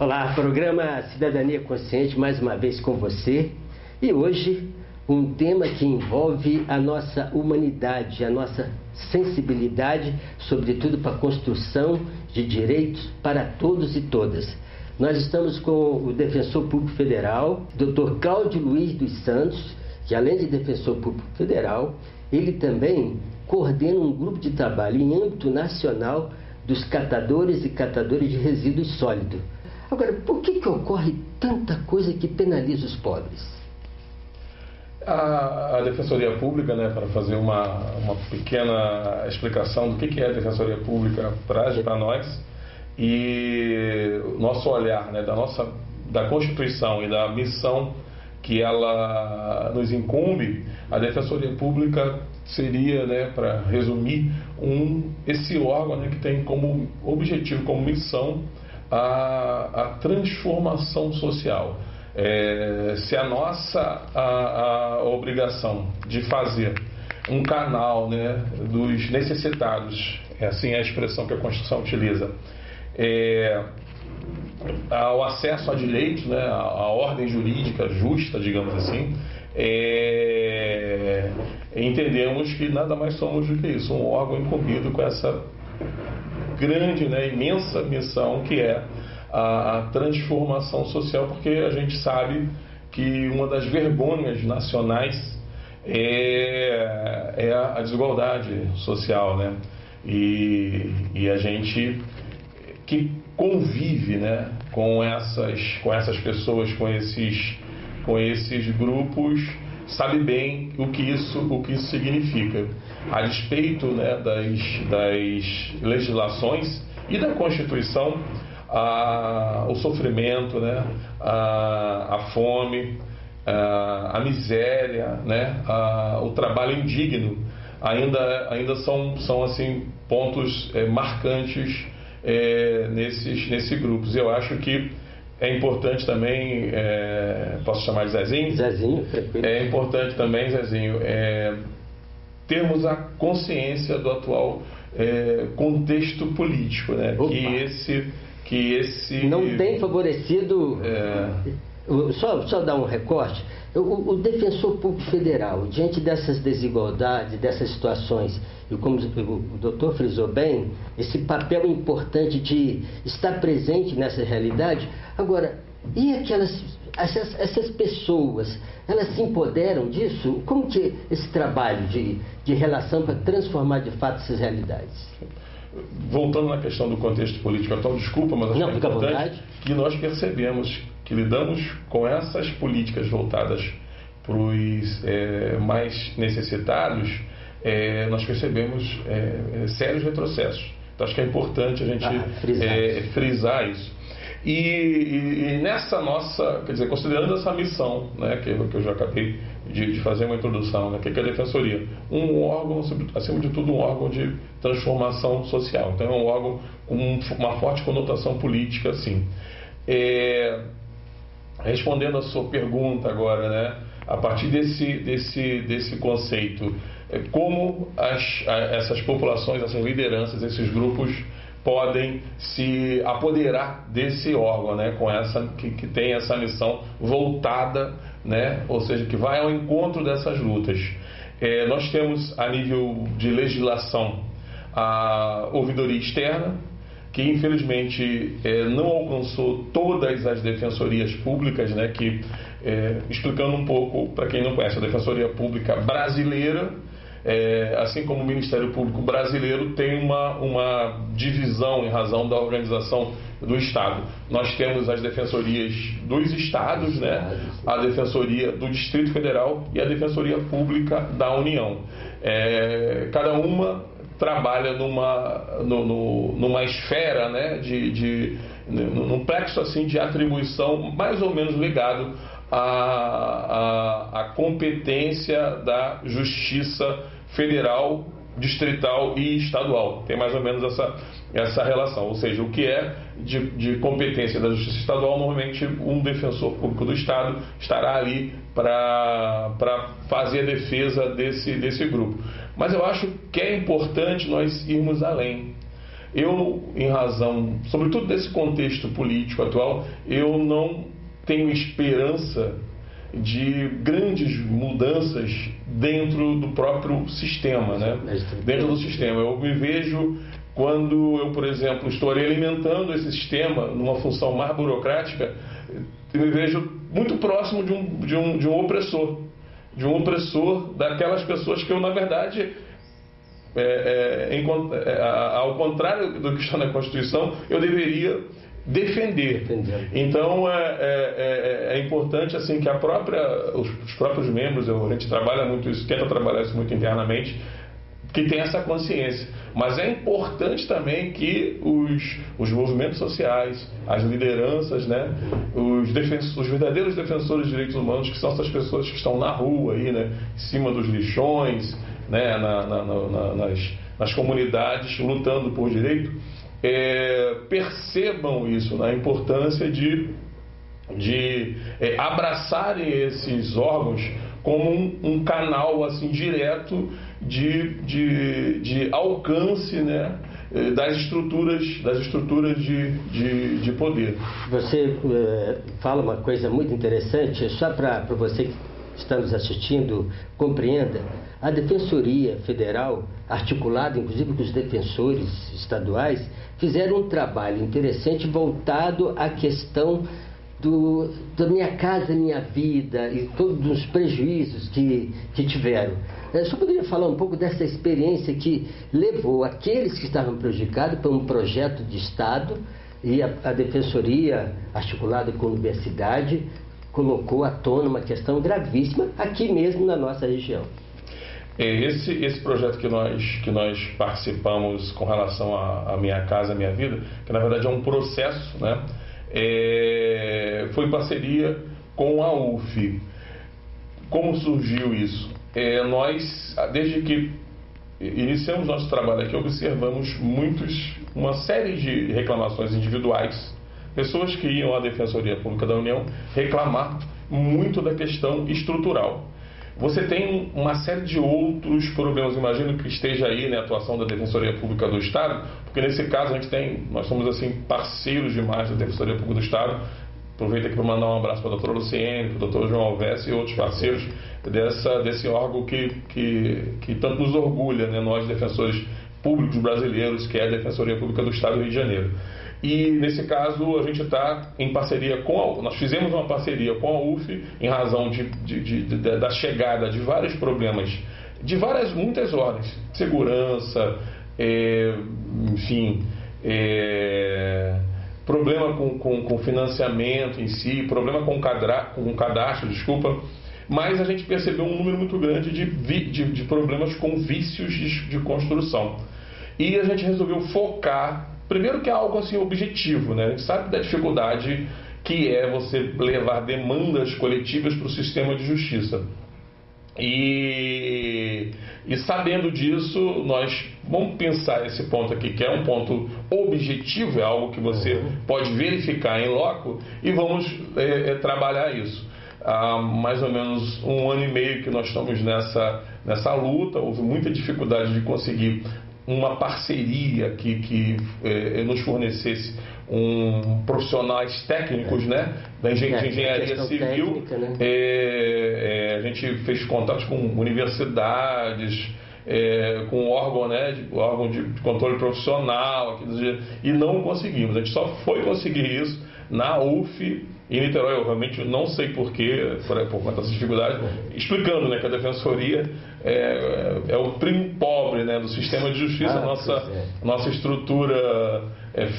Olá, programa Cidadania Consciente mais uma vez com você. E hoje um tema que envolve a nossa humanidade, a nossa sensibilidade, sobretudo para a construção de direitos para todos e todas. Nós estamos com o Defensor Público Federal, Dr. Cláudio Luiz dos Santos, que além de Defensor Público Federal, ele também coordena um grupo de trabalho em âmbito nacional dos catadores e catadores de resíduos sólidos. Agora, por que ocorre tanta coisa que penaliza os pobres? A Defensoria Pública, para fazer uma pequena explicação do que é a Defensoria Pública para nós, e o nosso olhar da Constituição e da missão que ela nos incumbe, a Defensoria Pública seria, para resumir, esse órgão que tem como objetivo, como missão, a transformação social. Se a nossa a obrigação de fazer um canal dos necessitados, é assim a expressão que a Constituição utiliza, ao acesso a direitos, a ordem jurídica justa, digamos assim, entendemos que nada mais somos do que isso, um órgão incumbido com essa grande, imensa missão que é a transformação social, porque a gente sabe que uma das vergonhas nacionais é a desigualdade social, e a gente que convive, com essas pessoas, com esses grupos, sabe bem o que isso significa. A despeito das legislações e da Constituição, o sofrimento, a fome, a miséria, o trabalho indigno ainda são assim, pontos marcantes nesses grupos. Eu acho que é importante também, posso chamar de Zezinho? Zezinho, tranquilo. É importante também, Zezinho, termos a consciência do atual contexto político, que esse não tem favorecido. Só dar um recorte. O Defensor Público Federal, diante dessas desigualdades, dessas situações, e como o doutor frisou bem, esse papel importante de estar presente nessa realidade. Agora, e essas pessoas, elas se empoderam disso? Como que esse trabalho de relação para transformar de fato essas realidades? Voltando na questão do contexto político atual, desculpa, mas acho que é importante que nós percebemos que lidamos com essas políticas voltadas para os mais necessitados, nós percebemos sérios retrocessos. Então acho que é importante a gente frisar isso. E nessa nossa, considerando essa missão, que eu já acabei de fazer uma introdução, que é a Defensoria, um órgão, acima de tudo, um órgão de transformação social. Então é um órgão com uma forte conotação política, assim. Respondendo a sua pergunta agora, a partir desse conceito, como essas populações, essas lideranças, esses grupos podem se apoderar desse órgão, que tem essa missão voltada, ou seja, que vai ao encontro dessas lutas. Nós temos, a nível de legislação, a ouvidoria externa, que infelizmente não alcançou todas as defensorias públicas, explicando um pouco para quem não conhece, a Defensoria Pública Brasileira, assim como o Ministério Público Brasileiro, tem uma divisão em razão da organização do Estado. Nós temos as defensorias dos Estados, a Defensoria do Distrito Federal e a Defensoria Pública da União. Cada uma trabalha numa esfera, num plexo assim, de atribuição mais ou menos ligado à competência da Justiça Federal, Distrital e Estadual. Tem mais ou menos essa relação, ou seja, o que é de competência da Justiça Estadual, normalmente um defensor público do Estado estará ali para fazer a defesa desse grupo. Mas eu acho que é importante nós irmos além. Eu, em razão, sobretudo desse contexto político atual, eu não tenho esperança de grandes mudanças dentro do próprio sistema, né? Dentro do sistema. Eu me vejo, quando eu, por exemplo, estou alimentando esse sistema numa função mais burocrática, eu me vejo muito próximo de um opressor daquelas pessoas que eu, na verdade, ao contrário do que está na Constituição, eu deveria defender. Então é importante assim que os próprios membros, a gente trabalha muito isso, tenta trabalhar isso muito internamente, que tem essa consciência. Mas é importante também que os movimentos sociais, as lideranças, né, os verdadeiros defensores de direitos humanos, que são essas pessoas que estão na rua aí, né, em cima dos lixões, né, nas comunidades, lutando por direito, percebam isso, né, a importância de abraçarem esses órgãos como um canal assim direto de alcance, né, das estruturas de poder. Você fala uma coisa muito interessante, só para você que está nos assistindo compreenda. A Defensoria Federal, articulada inclusive com os defensores estaduais, fizeram um trabalho interessante voltado à questão da Minha Casa Minha Vida e todos os prejuízos que tiveram. Eu só poderia falar um pouco dessa experiência que levou aqueles que estavam prejudicados para um projeto de Estado, e a Defensoria, articulada com a universidade, colocou à tona uma questão gravíssima aqui mesmo na nossa região. Esse projeto que nós participamos com relação à Minha Casa Minha Vida, que na verdade é um processo, né? Foi em parceria com a UF. Como surgiu isso? Nós, desde que iniciamos nosso trabalho aqui, observamos uma série de reclamações individuais, pessoas que iam à Defensoria Pública da União reclamar muito da questão estrutural. Você tem uma série de outros problemas, imagino que esteja aí, né, a atuação da Defensoria Pública do Estado, porque nesse caso nós somos assim parceiros demais da Defensoria Pública do Estado. Aproveito aqui para mandar um abraço para a doutora Luciene, para o doutor João Alves e outros parceiros desse órgão que tanto nos orgulha, né, nós defensores públicos brasileiros, que é a Defensoria Pública do Estado do Rio de Janeiro. E nesse caso a gente está em parceria nós fizemos uma parceria com a UF em razão da chegada de vários problemas, de muitas ordens, segurança, enfim, problema com financiamento em si, problema com cadastro, mas a gente percebeu um número muito grande de problemas com vícios de construção. E a gente resolveu focar, primeiro que é algo assim objetivo, né? A gente sabe da dificuldade que é você levar demandas coletivas para o sistema de justiça. E sabendo disso, nós vamos pensar esse ponto aqui, que é um ponto objetivo, é algo que você pode verificar em loco, e vamos trabalhar isso. Há mais ou menos 1 ano e meio que nós estamos nessa luta. Houve muita dificuldade de conseguir uma parceria que nos fornecesse profissionais técnicos, de engenharia civil. Técnica, né? A gente fez contatos com universidades, com órgão de controle profissional, e não conseguimos. A gente só foi conseguir isso na UF em Niterói. Eu realmente não sei porquê, por conta dessa dificuldade, explicando, né, que a Defensoria é o primo pobre, né, do sistema de justiça. Nossa estrutura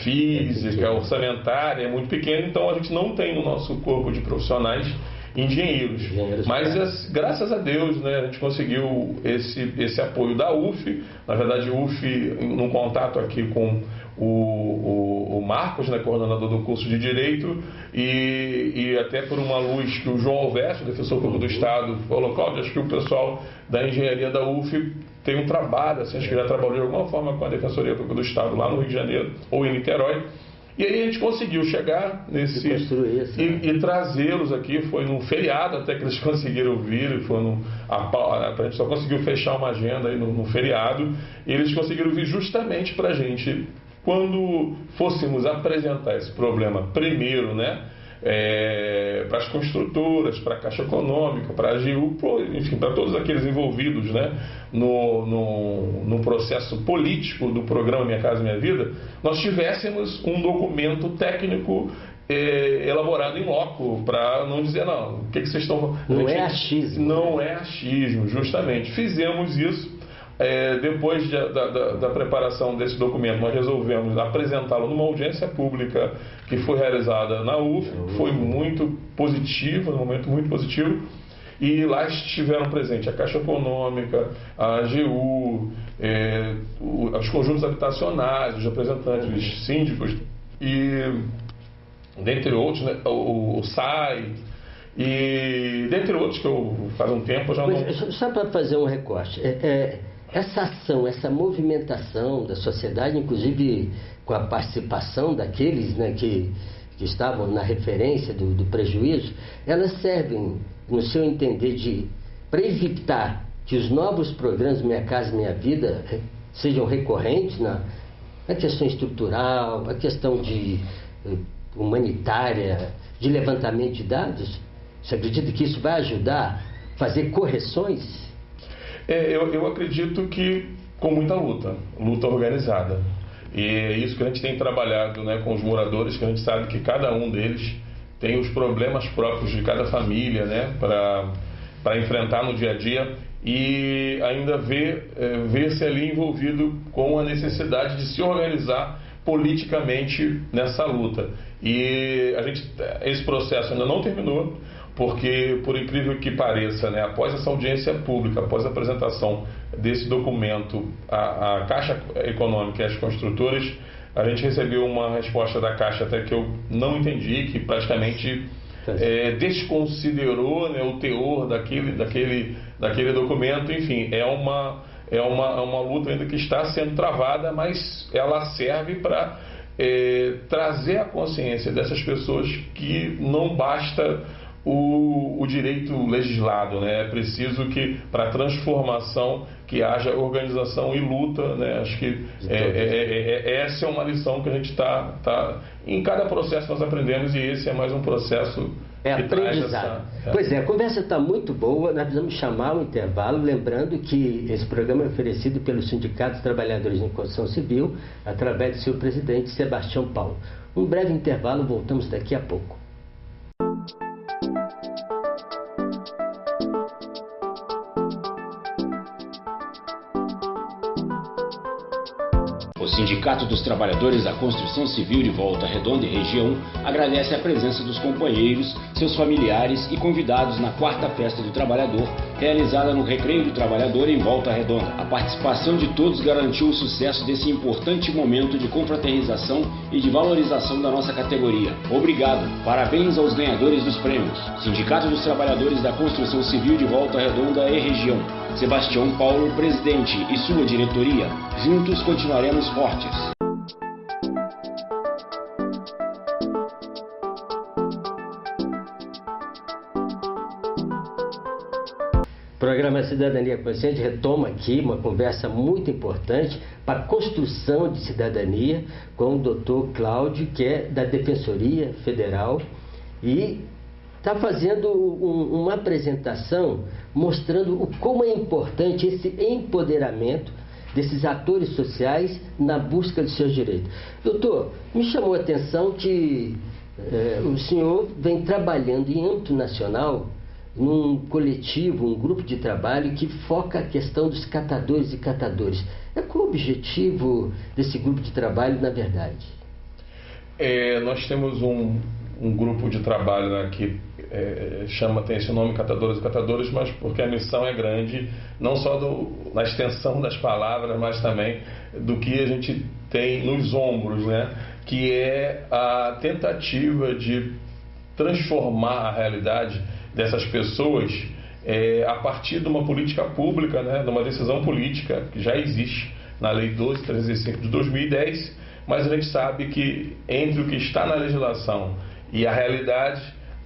física, orçamentária é muito pequena, então a gente não tem no nosso corpo de profissionais engenheiros. Mas graças a Deus, né, a gente conseguiu esse apoio da UF. Na verdade, a UF, num contato aqui com o Marcos, né, coordenador do curso de Direito, e até por uma luz que o João Alves, defensor público do Estado, falou: Cláudio, acho que o pessoal da engenharia da UF tem um trabalho, assim, acho que já trabalhou de alguma forma com a Defensoria Pública do Estado lá no Rio de Janeiro ou em Niterói. E aí a gente conseguiu chegar e trazê-los aqui. Foi num feriado até que eles conseguiram vir. A gente só conseguiu fechar uma agenda aí no feriado. E eles conseguiram vir justamente para a gente quando fôssemos apresentar esse problema primeiro, né, para as construtoras, para a Caixa Econômica, para a AGU, enfim, para todos aqueles envolvidos, né, no processo político do programa Minha Casa Minha Vida, nós tivéssemos um documento técnico elaborado em loco, para não dizer, não, o que vocês estão... Não é achismo. Não é achismo, justamente. Fizemos isso. Depois da preparação desse documento, nós resolvemos apresentá-lo numa audiência pública que foi realizada na UF, foi muito positiva, um momento muito positivo, e lá estiveram presentes a Caixa Econômica, a AGU, os conjuntos habitacionais, os representantes dos síndicos, e dentre outros, né, o SAI, e dentre outros que faz um tempo eu já não... Só para fazer um recorte, essa ação, essa movimentação da sociedade, inclusive com a participação daqueles, né, que estavam na referência do prejuízo, elas servem, no seu entender, para evitar que os novos programas Minha Casa Minha Vida sejam recorrentes na questão estrutural, a questão humanitária, de levantamento de dados? Você acredita que isso vai ajudar a fazer correções? Eu acredito que com muita luta organizada. E é isso que a gente tem trabalhado, né, com os moradores, que a gente sabe que cada um deles tem os problemas próprios de cada família, né, para enfrentar no dia a dia, e ainda ver-se ali envolvido com a necessidade de se organizar politicamente nessa luta. E esse processo ainda não terminou, porque, por incrível que pareça, né, após essa audiência pública, após a apresentação desse documento à Caixa Econômica e às construtoras, a gente recebeu uma resposta da Caixa até que eu não entendi, que praticamente desconsiderou, né, o teor daquele documento. Enfim, é uma luta ainda que está sendo travada, mas ela serve para trazer a consciência dessas pessoas que não basta o direito legislado, né? É preciso que, para a transformação, que haja organização e luta, né? Acho que essa é uma lição que a gente está... Em cada processo nós aprendemos, e esse é mais um processo que aprendizado. Pois é, a conversa está muito boa, nós precisamos chamar o intervalo, lembrando que esse programa é oferecido pelo Sindicato dos Trabalhadores em Construção Civil, através do seu presidente, Sebastião Paulo. Um breve intervalo, voltamos daqui a pouco. O Sindicato dos Trabalhadores da Construção Civil de Volta Redonda e Região agradece a presença dos companheiros, seus familiares e convidados na 4ª Festa do Trabalhador, realizada no Recreio do Trabalhador em Volta Redonda. A participação de todos garantiu o sucesso desse importante momento de confraternização e de valorização da nossa categoria. Obrigado. Parabéns aos ganhadores dos prêmios. Sindicato dos Trabalhadores da Construção Civil de Volta Redonda e Região. Sebastião Paulo, presidente, e sua diretoria. Juntos continuaremos fortes. O programa Cidadania Consciente retoma aqui uma conversa muito importante para a construção de cidadania com o Dr. Cláudio, que é da Defensoria Federal, e está fazendo uma apresentação mostrando como é importante esse empoderamento desses atores sociais na busca dos seus direitos. Doutor, me chamou a atenção que o senhor vem trabalhando em âmbito nacional num coletivo, um grupo de trabalho que foca a questão dos catadores e catadoras. Qual o objetivo desse grupo de trabalho, na verdade? Nós temos um grupo de trabalho, né, que tem esse nome, Catadores e Catadoras, mas porque a missão é grande, não só na extensão das palavras, mas também do que a gente tem nos ombros, né, que é a tentativa de transformar a realidade dessas pessoas a partir de uma política pública, né, de uma decisão política que já existe na Lei 12.305 de 2010, mas a gente sabe que entre o que está na legislação e a realidade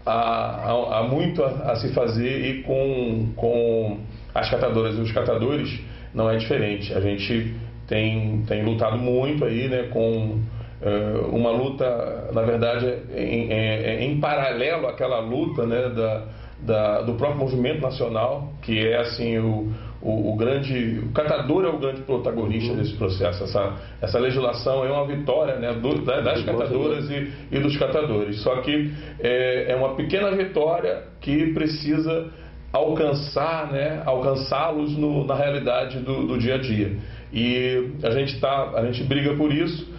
há muito a se fazer, e com as catadoras e os catadores não é diferente. A gente tem lutado muito aí, né, com uma luta, na verdade, em paralelo àquela luta, né, do próprio movimento nacional, que é assim o catador é o grande protagonista desse processo. Essa legislação é uma vitória, né, das catadoras e dos catadores. Só que é uma pequena vitória que precisa alcançá-los na realidade do dia a dia. E a gente briga por isso.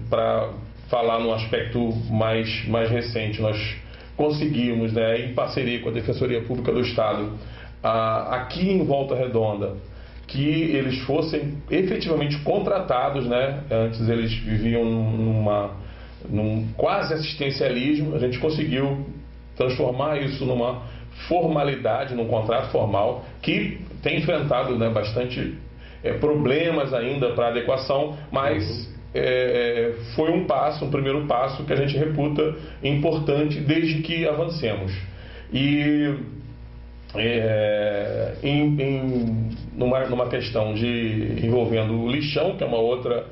Para falar num aspecto mais recente, nós conseguimos, né, em parceria com a Defensoria Pública do Estado, aqui em Volta Redonda, que eles fossem efetivamente contratados, né? Antes eles viviam num quase assistencialismo. A gente conseguiu transformar isso numa formalidade, num contrato formal, que tem enfrentado, né, bastante problemas ainda para adequação, mas foi um primeiro passo que a gente reputa importante desde que avancemos. E numa questão envolvendo o lixão, que é uma outra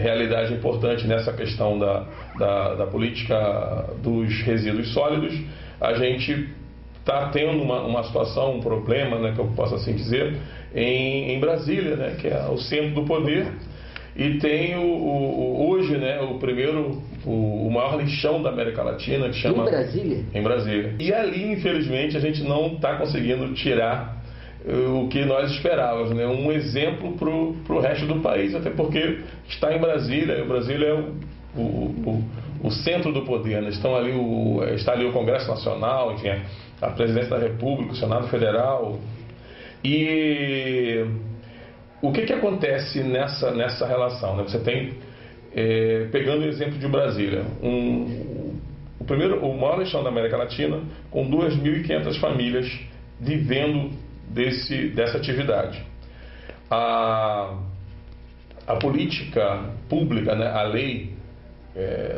realidade importante nessa questão da política dos resíduos sólidos, a gente está tendo uma situação, um problema, né, que eu posso assim dizer, em Brasília, né, que é o centro do poder, e tem hoje, né, o maior lixão da América Latina, que chama... Em Brasília? Em Brasília. E ali, infelizmente, a gente não está conseguindo tirar o que nós esperávamos, né? Um exemplo para o resto do país, até porque está em Brasília, e o Brasília é o centro do poder, né? Está ali o Congresso Nacional, enfim, a Presidência da República, o Senado Federal. E o que acontece nessa relação, né? Você tem, pegando o exemplo de Brasília, o maior lixão da América Latina, com 2.500 famílias vivendo dessa atividade. A política pública, né, a lei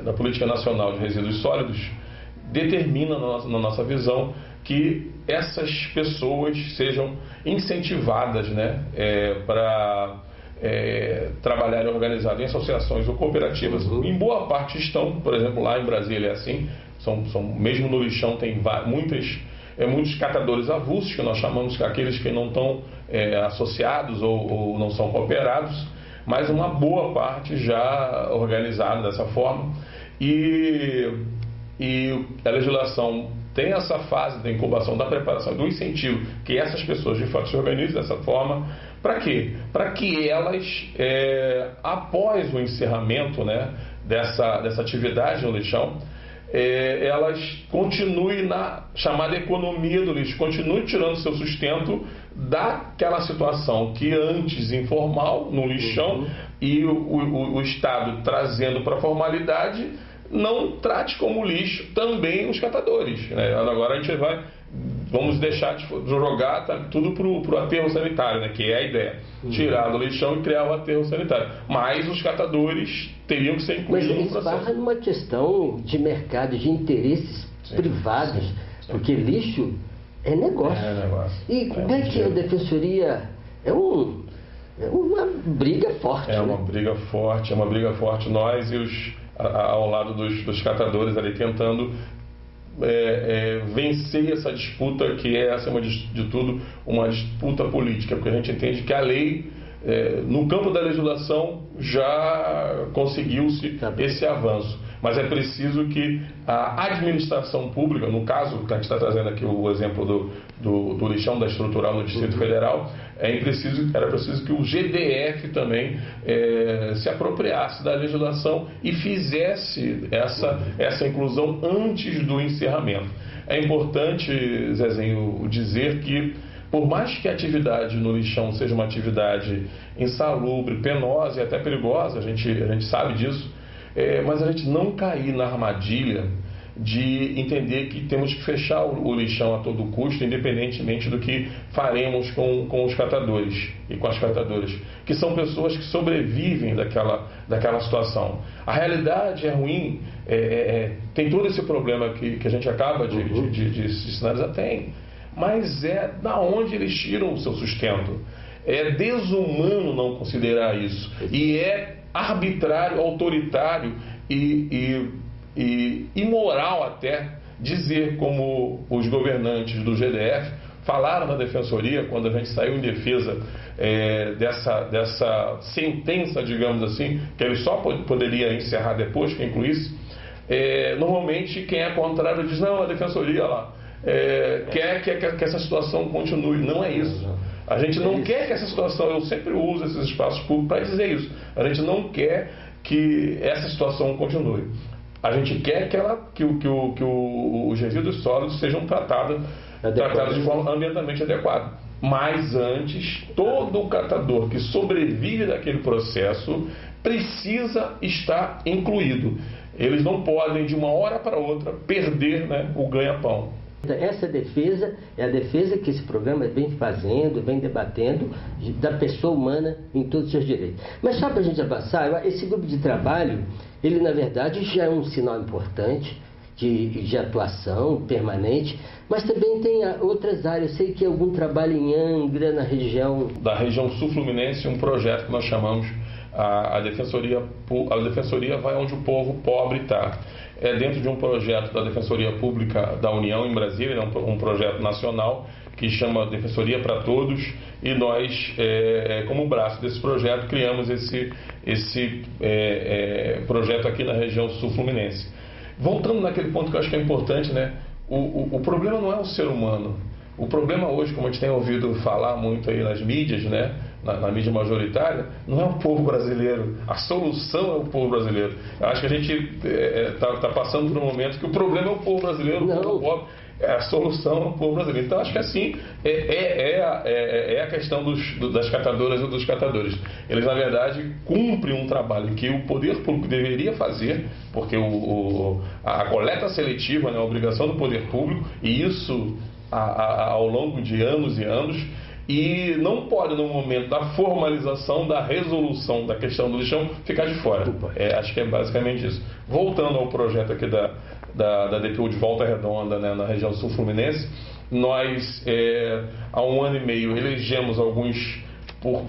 da Política Nacional de Resíduos Sólidos, determina, na nossa visão, que essas pessoas sejam incentivadas, né, para trabalharem organizadas em associações ou cooperativas. Em boa parte estão, por exemplo, lá em Brasília é assim, mesmo no lixão tem muitos catadores avulsos, que nós chamamos, que aqueles que não estão associados ou não são cooperados, mas uma boa parte já organizada dessa forma. E a legislação tem essa fase da incubação, da preparação, do incentivo, que essas pessoas de fato se organizem dessa forma. Para quê? Para que elas, após o encerramento, né, dessa atividade no lixão, elas continuem na chamada economia do lixo, continuem tirando seu sustento daquela situação que antes informal, no lixão, e o Estado trazendo para a formalidade, não trate como lixo também os catadores, né? Agora a gente vamos deixar de jogar tudo para o aterro sanitário, né? Que é a ideia, tirar do lixão e criar o aterro sanitário, mas os catadores teriam que ser incluídos no processo. Mas esbarra numa questão de mercado, de interesses privados, porque lixo é negócio. E como é que a Defensoria é uma briga forte? Uma briga forte, nós e ao lado dos catadores ali tentando vencer essa disputa, que é, acima de tudo, uma disputa política, porque a gente entende que a lei, no campo da legislação, já conseguiu-se esse avanço, mas é preciso que a administração pública, no caso que a gente está trazendo aqui o exemplo do lixão da estrutural no Distrito Federal, era preciso que o GDF também se apropriasse da legislação e fizesse essa inclusão antes do encerramento. É importante, Zezinho, dizer que, por mais que a atividade no lixão seja uma atividade insalubre, penosa e até perigosa, a gente sabe disso, mas a gente não cair na armadilha de entender que temos que fechar o lixão a todo custo, independentemente do que faremos com os catadores e com as catadoras, que são pessoas que sobrevivem daquela situação. A realidade é ruim, tem todo esse problema que a gente acaba de sinalizar, tem, mas é da onde eles tiram o seu sustento. É desumano não considerar isso. E é arbitrário, autoritário e imoral até dizer, como os governantes do GDF falaram na Defensoria, quando a gente saiu em defesa dessa sentença, digamos assim, que ele só poderia encerrar depois que incluísse. Normalmente quem é contrário diz, não, a Defensoria lá quer que essa situação continue. Não é isso. A gente não quer que essa situação, eu sempre uso esses espaços públicos para dizer isso, a gente não quer que essa situação continue. A gente quer que os resíduos sólidos sejam tratados de forma ambientalmente adequada. Mas antes, todo catador que sobrevive daquele processo precisa estar incluído. Eles não podem, de uma hora para outra, perder, né, o ganha-pão. Essa defesa é a defesa que esse programa vem fazendo, vem debatendo da pessoa humana em todos os seus direitos. Mas só para a gente avançar, esse grupo de trabalho, ele na verdade já é um sinal importante de atuação permanente, mas também tem outras áreas. Eu sei que algum trabalho em Angra, na região... Da região sul-fluminense, um projeto que nós chamamos a Defensoria vai onde o povo pobre está. É dentro de um projeto da Defensoria Pública da União em Brasília, um projeto nacional que chama Defensoria para Todos, e nós, como braço desse projeto, criamos esse projeto aqui na região sul-fluminense. Voltando naquele ponto que eu acho que é importante, né? O problema não é o ser humano. O problema hoje, como a gente tem ouvido falar muito aí nas mídias, né? Na mídia majoritária, não é o povo brasileiro. A solução é o povo brasileiro. Eu acho que a gente está passando por um momento que o problema é o povo brasileiro, o povo pobre. A solução é o povo brasileiro. Então, acho que assim é a questão das catadoras e dos catadores. Eles, na verdade, cumprem um trabalho que o poder público deveria fazer, porque a coleta seletiva é uma obrigação do poder público, e isso ao longo de anos e anos. E não pode, no momento da formalização, da resolução da questão do lixão, ficar de fora. Acho que é basicamente isso. Voltando ao projeto aqui da DPU de Volta Redonda, né, na região sul-fluminense, nós, há 1 ano e meio, elegemos alguns,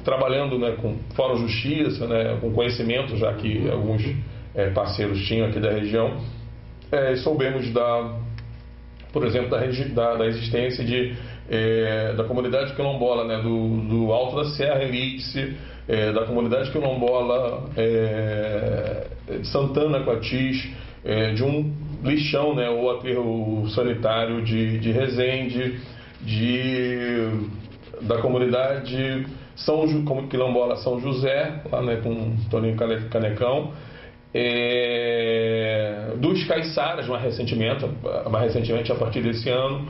trabalhando, né, com Fórum Justiça, né, com conhecimento, já que alguns parceiros tinham aqui da região, soubemos por exemplo, da existência da comunidade quilombola, né, do Alto da Serra, Elídice, da comunidade quilombola de Santana Coatis, de um lixão, né, ou aterro sanitário de Resende, da comunidade quilombola São José, lá, né, com Toninho Canecão, dos caiçaras, mais recentemente, a partir desse ano,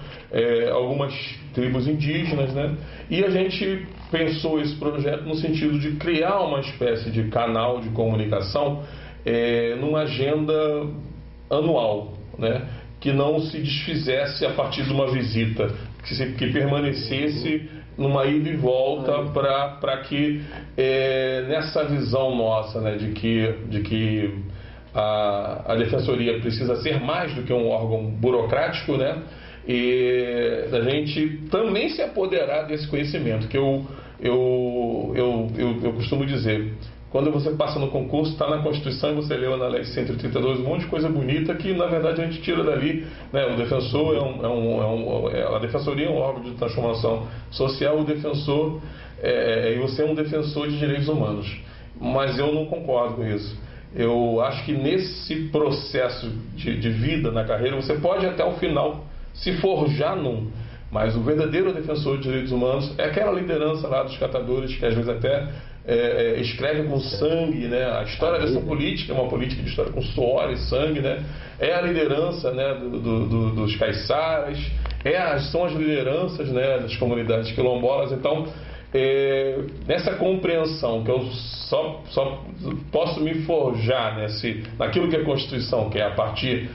algumas tribos indígenas, né? E a gente pensou esse projeto no sentido de criar uma espécie de canal de comunicação numa agenda anual, né? Que não se desfizesse a partir de uma visita, que permanecesse numa ida e volta, para que nessa visão nossa, né, de que a Defensoria precisa ser mais do que um órgão burocrático, né, e a gente também se apoderar desse conhecimento, que eu costumo dizer. Quando você passa no concurso, está na Constituição e você leu na Lei 132 um monte de coisa bonita que, na verdade, a gente tira dali, né? O defensor a Defensoria é um órgão de transformação social, o defensor e você é um defensor de direitos humanos. Mas eu não concordo com isso. Eu acho que nesse processo de vida na carreira, você pode até o final se forjar mas o verdadeiro defensor de direitos humanos é aquela liderança lá dos catadores que às vezes até escreve com sangue, né? A história dessa política é uma política de história com suor e sangue, né? É a liderança, né, dos caiçaras, são as lideranças, né, das comunidades quilombolas. Então, nessa compreensão que eu só posso me forjar naquilo que é a Constituição, que é a partir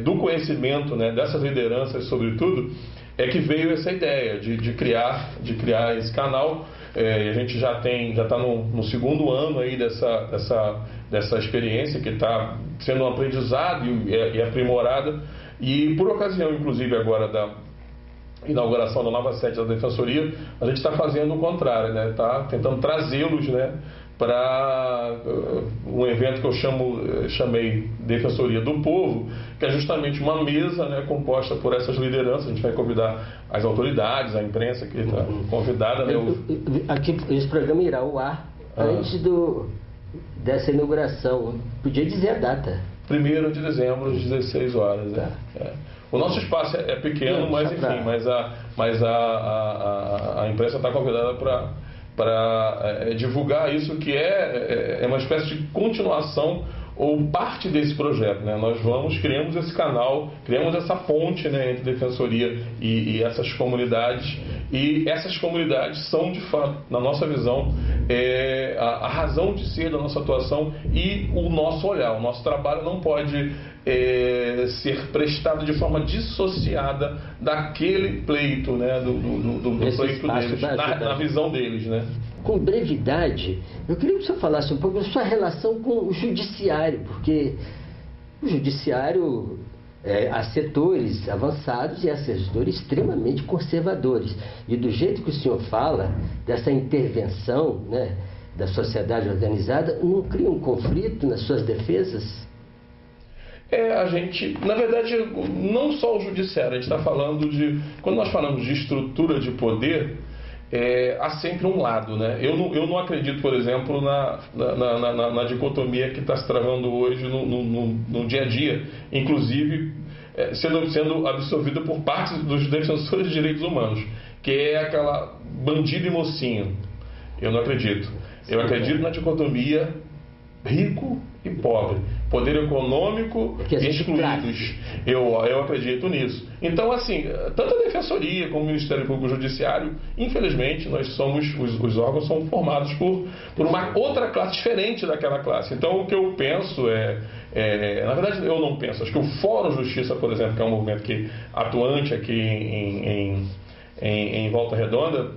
do conhecimento, né, dessas lideranças, sobretudo, é que veio essa ideia de criar esse canal. E a gente já está no segundo ano aí dessa experiência, que está sendo um aprendizado e aprimorada. E por ocasião, inclusive, agora inauguração da nova sede da Defensoria, a gente está fazendo o contrário, né? Está tentando trazê-los, né, para um evento que eu chamei Defensoria do Povo, que é justamente uma mesa, né, composta por essas lideranças. A gente vai convidar as autoridades, a imprensa que está convidada, né? Aqui, esse programa irá ao ar antes dessa inauguração. Podia dizer a data. 1º de dezembro, às 16 horas. Né? O nosso espaço é pequeno, mas enfim, mas a imprensa está convidada para divulgar isso, que é uma espécie de continuação ou parte desse projeto, né? Nós criamos esse canal, criamos essa ponte, né, entre Defensoria e essas comunidades, e essas comunidades são, de fato, na nossa visão, a razão de ser da nossa atuação e o nosso olhar. O nosso trabalho não pode ser prestado de forma dissociada daquele pleito, né, do pleito deles, na visão deles, né? Com brevidade, eu queria que o senhor falasse um pouco da sua relação com o judiciário, porque o judiciário, há setores avançados e há setores extremamente conservadores. E do jeito que o senhor fala, dessa intervenção, né, da sociedade organizada, não cria um conflito nas suas defesas? Na verdade, não só o judiciário, a gente está falando quando nós falamos de estrutura de poder, há sempre um lado, né? Eu não acredito, por exemplo, na dicotomia que está se travando hoje no dia a dia, inclusive sendo absorvida por parte dos defensores de direitos humanos, que é aquela bandido e mocinho. Eu não acredito. Eu acredito na dicotomia rico e pobre, poder econômico e excluídos. Eu acredito nisso. Então, assim, tanto a Defensoria como o Ministério Público Judiciário, infelizmente, os órgãos são formados por uma outra classe diferente daquela classe. Então, o que eu penso na verdade, eu não penso. Acho que o Fórum Justiça, por exemplo, que é um movimento atuante aqui em Volta Redonda,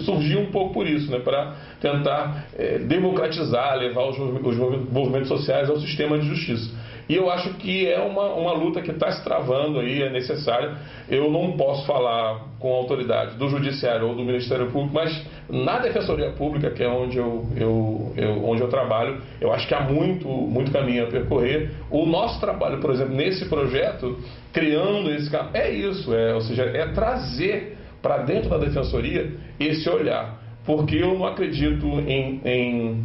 surgiu um pouco por isso, né, para tentar democratizar, levar os movimentos sociais ao sistema de justiça. E eu acho que é uma luta que está se travando aí, é necessária. Eu não posso falar com a autoridade do Judiciário ou do Ministério Público, mas na Defensoria Pública, que é onde eu trabalho, eu acho que há muito caminho a percorrer. O nosso trabalho, por exemplo, nesse projeto, criando esse caminho, ou seja, é trazer para dentro da Defensoria esse olhar. Porque eu não acredito em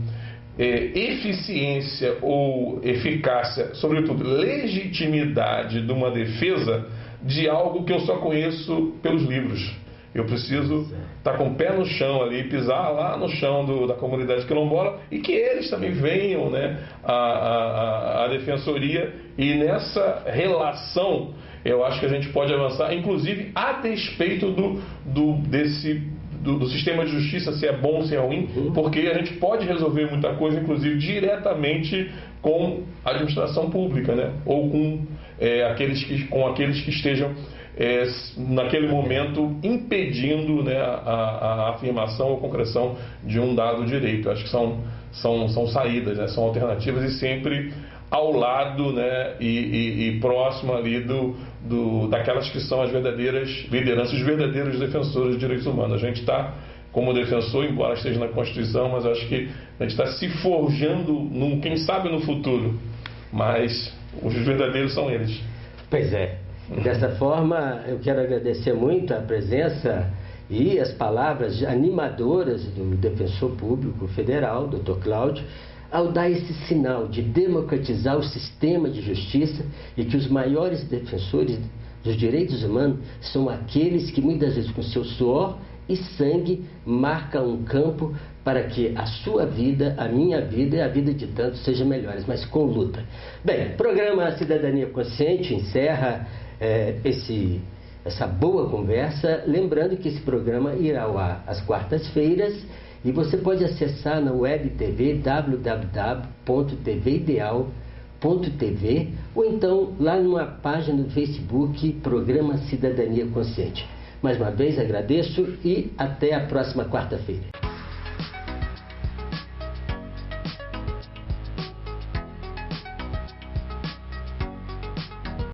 eficiência ou eficácia, sobretudo legitimidade de uma defesa de algo que eu só conheço pelos livros. Eu preciso estar com o pé no chão ali, pisar lá no chão da comunidade quilombola e que eles também venham, né, à Defensoria, e nessa relação eu acho que a gente pode avançar, inclusive a despeito do sistema de justiça, se é bom ou se é ruim, porque a gente pode resolver muita coisa, inclusive diretamente com a administração pública, né? Ou com aqueles que estejam naquele momento impedindo, né, a afirmação ou concreção de um dado direito. Acho que são saídas, né? São alternativas, e sempre ao lado, né, e próximo ali daquelas que são as verdadeiras lideranças, os verdadeiros defensores de direitos humanos. A gente está como defensor, embora esteja na Constituição, mas acho que a gente está se forjando, quem sabe no futuro, mas os verdadeiros são eles. Pois é. Dessa forma, eu quero agradecer muito a presença e as palavras animadoras do Defensor Público Federal, Dr. Cláudio, ao dar esse sinal de democratizar o sistema de justiça, e que os maiores defensores dos direitos humanos são aqueles que muitas vezes com seu suor e sangue marcam um campo para que a sua vida, a minha vida e a vida de tantos sejam melhores, mas com luta. Bem, o programa Cidadania Consciente encerra essa boa conversa, lembrando que esse programa irá ao ar às quartas-feiras, e você pode acessar na web TV www.tvideal.tv, ou então lá numa página do Facebook, Programa Cidadania Consciente. Mais uma vez agradeço e até a próxima quarta-feira.